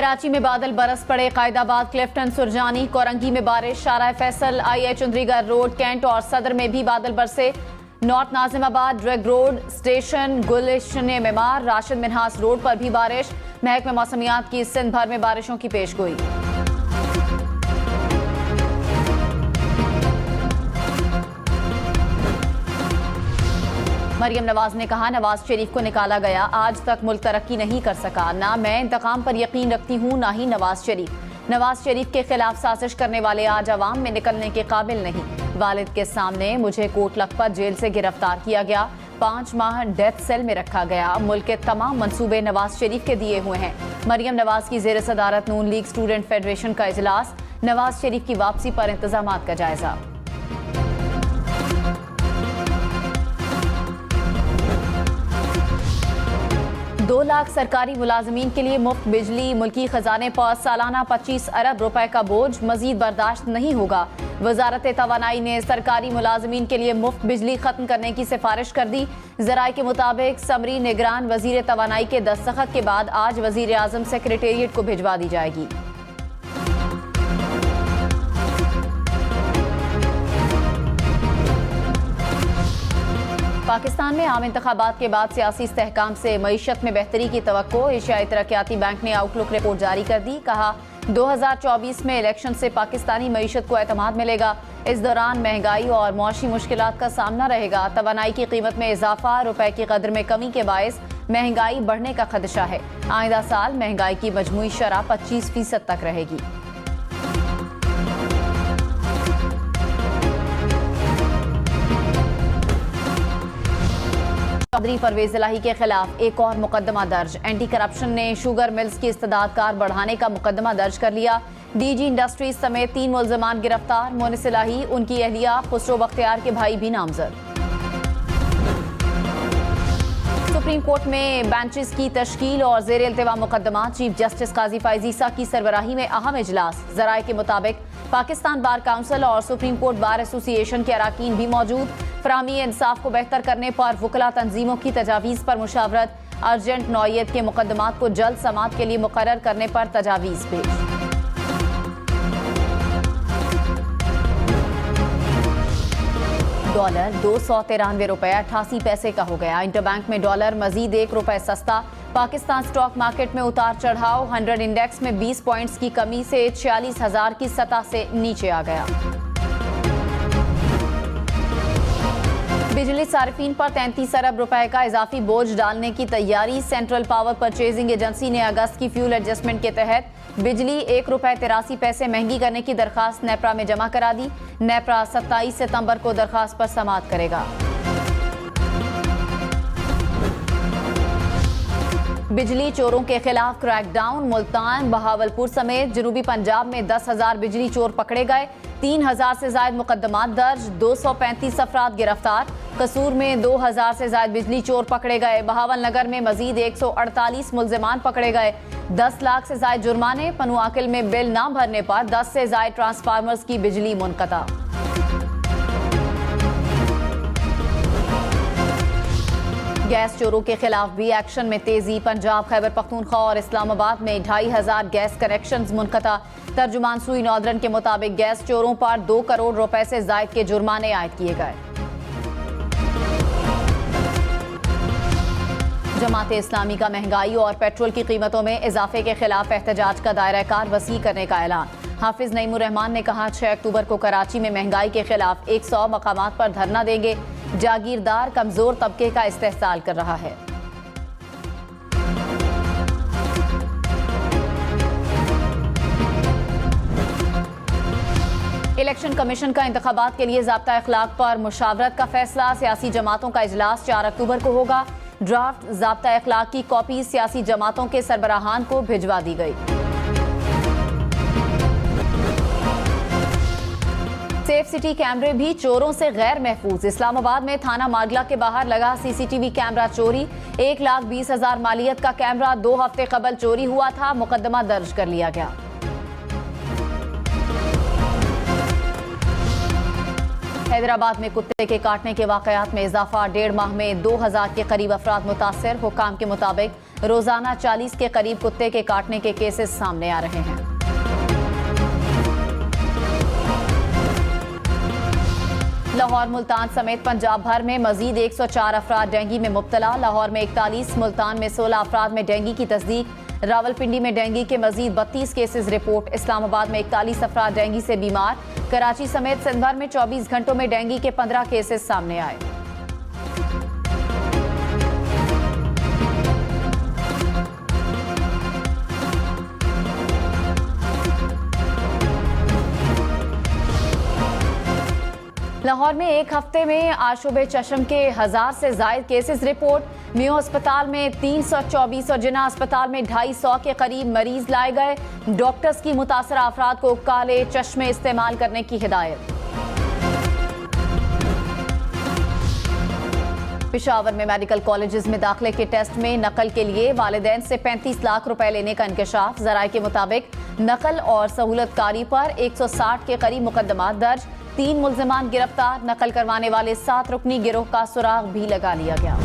कराची में बादल बरस पड़े। कायदाबाद, क्लिफ्टन, सुरजानी, कोरंगी में बारिश। शारा फैसल, आई चुंदरीगढ़ रोड, कैंट और सदर में भी बादल बरसे। North Nazimabad, drug road, station, Gulshan Maymar, Rashid Minhas road पर भी बारिश। महकमे मौसमियात की सिंध भर में बारिशों की पेशगोई। मरियम नवाज ने कहा, नवाज शरीफ को निकाला गया, आज तक मुल्क तरक्की नहीं कर सका। ना मैं इंतकाम पर यकीन रखती हूँ, ना ही नवाज शरीफ। नवाज शरीफ के खिलाफ साजिश करने वाले आज अवाम में निकलने के काबिल नहीं। वालिद के सामने मुझे कोट लखपत जेल से गिरफ्तार किया गया, 5 माह डेथ सेल में रखा गया। मुल्क के तमाम मंसूबे नवाज शरीफ के दिए हुए हैं। मरियम नवाज की जेर सदारत नून लीग स्टूडेंट फेडरेशन का इजलास। नवाज शरीफ की वापसी पर इंतजामात का जायजा। दो लाख सरकारी मुलाजमीन के लिए मुफ्त बिजली। मुल्की खजाने पर सालाना 25 अरब रुपए का बोझ मजीद बर्दाश्त नहीं होगा। वजारत तवानाई ने सरकारी मुलाजमीन के लिए मुफ्त बिजली खत्म करने की सिफारिश कर दी। जराये के मुताबिक समरी निगरान वजीर तवानाई के दस्तखत के बाद आज वजीर आजम सेक्रेटेरिएट को भिजवा दी जाएगी। पाकिस्तान में आम इंतखाबात के बाद सियासी इस्तेहकाम से मईशत में बेहतरी की तवक्को। एशियाई तरक्याती बैंक ने आउटलुक रिपोर्ट जारी कर दी। कहा, 2024 में इलेक्शन से पाकिस्तानी मईशत को एतमाद मिलेगा। इस दौरान महंगाई और मौशी मुश्किलात का सामना रहेगा। तवानाई की कीमत में इजाफा, रुपए की कदर में कमी के बायस महंगाई बढ़ने का खदशा है। आइंदा साल महंगाई की मजमूई शरह 25% तक रहेगी। चौधरी परवेज इलाही के खिलाफ एक और मुकदमा दर्ज। एंटी करप्शन ने शुगर मिल्स की इस्तेदादकार बढ़ाने का मुकदमा दर्ज कर लिया। डीजी इंडस्ट्रीज समेत 3 मुल्जमान गिरफ्तार। मोनिस इलाही, उनकी अहलिया खुसरो बख्तियार के भाई भी नामजद। सुप्रीम कोर्ट में बेंचेस की तश्कील और जेर इल्तिवा मुकदमा। चीफ जस्टिस काजी फायज ईसा की सरबराही में अहम इजलास। जराये के मुताबिक पाकिस्तान बार काउंसिल और सुप्रीम कोर्ट बार एसोसिएशन के अराकीन भी मौजूद। फराहमी इंसाफ को बेहतर करने पर वकला तंजीमों की तजावीज़ पर मुशावरत। अर्जेंट नौयत के मुकदमात को जल्द समात के लिए मुकर्रर करने पर तजावीज़ पेश। डॉलर 293 रुपये 88 पैसे का हो गया। इंटरबैंक में डॉलर मजीद 1 रुपये सस्ता। पाकिस्तान स्टॉक मार्केट में उतार चढ़ाव। 100 इंडेक्स में 20 पॉइंट्स की कमी से 46,000 की सतह से नीचे आ गया। बिजली सार्फिन पर 33 अरब रुपए का इजाफी बोझ डालने की तैयारी। सेंट्रल पावर परचेजिंग एजेंसी ने अगस्त की फ्यूल एडजस्टमेंट के तहत बिजली 1 रुपये 83 पैसे महंगी करने की दरखास्त नेपरा में जमा करा दी। नेपरा 27 सितंबर को दरखास्त पर समाअत करेगा। बिजली चोरों के खिलाफ क्रैकडाउन। मुल्तान, बहावलपुर समेत जनूबी पंजाब में 10,000 बिजली चोर पकड़े गए। 3,000 से ज्यादा मुकदमात दर्ज। 235 अफराद गिरफ्तार। कसूर में 2,000 से ज्यादा बिजली चोर पकड़े गए। बहावल नगर में मजीद 148 मुल्जिमान पकड़े गए। 10 लाख से ज्यादा जुर्माने। पनुआकिल में बिल न भरने पर 10 से ज्यादा ट्रांसफार्मर्स की बिजली मुनक़ता। गैस चोरों के खिलाफ भी एक्शन में तेजी। पंजाब, खैबर पख्तूनख्वा और इस्लामाबाद में 2,500 गैस कनेक्शंस मुनक़ता। तर्जुमान सुई नॉर्दर्न के मुताबिक गैस चोरों पर 2 करोड़ रुपए से जायद के जुर्माने आयद किए गए। जमात इस्लामी का महंगाई और पेट्रोल की कीमतों में इजाफे के खिलाफ एहतजाज का दायरा कार वसी करने का ऐलान। हाफिज नईमुर रहमान ने कहा, 6 अक्टूबर को कराची में महंगाई के खिलाफ 100 मकामात पर धरना देंगे। जागीरदार कमजोर तबके का इस्तेहसाल कर रहा है। इलेक्शन कमीशन का इंतखाबात के लिए ज़ाब्ता अखलाक पर मुशावरत का फैसला। सियासी जमातों का इजलास 4 अक्टूबर को होगा। ड्राफ्ट ज़ाब्ता अखलाक की कॉपी सियासी जमातों के सरबराहान को भिजवा दी गई। सेफ सिटी कैमरे भी चोरों से गैर महफूज। इस्लामाबाद में थाना मागला के बाहर लगा सीसीटीवी कैमरा चोरी। 1,20,000 मालियत का कैमरा 2 हफ्ते कबल चोरी हुआ था। मुकदमा दर्ज कर लिया गया। हैदराबाद में कुत्ते के काटने के वाकयात में इजाफा, 1.5 माह में 2000 के करीब अफराद मुतासिर। हुकाम के मुताबिक रोजाना 40 के करीब कुत्ते के काटने के केसेस सामने आ रहे हैं। लाहौर, मुल्तान समेत पंजाब भर में मजीद 104 अफराद डेंगू में मुब्तला। लाहौर में 41, मुल्तान में 16 अफराद में डेंगू की तस्दीक। रावलपिंडी में डेंगू के मजीद 32 केसेस रिपोर्ट। इस्लामाबाद में 41 अफराद डेंगू से बीमार। कराची समेत सिंध भर में 24 घंटों में डेंगू के 15 केसेस सामने आए। लाहौर में एक हफ्ते में आशुबे चशम के 1000 से जायद केसेस रिपोर्ट। मियो अस्पताल में 324 और जिना अस्पताल में 250 के करीब मरीज लाए गए। डॉक्टर्स की मुतासरा अफराद को काले चश्मे इस्तेमाल करने की हिदायत। पेशावर में मेडिकल कॉलेजेस में दाखिले के टेस्ट में नकल के लिए वालिदैन से 35 लाख रुपए लेने का इंकशाफ। जराये के मुताबिक नकल और सहूलतकारी पर 160 के करीब मुकदमात दर्ज। 3 मुल्जिमान गिरफ्तार। नकल करवाने वाले 7 रुकनी गिरोह का सुराग भी लगा लिया गया।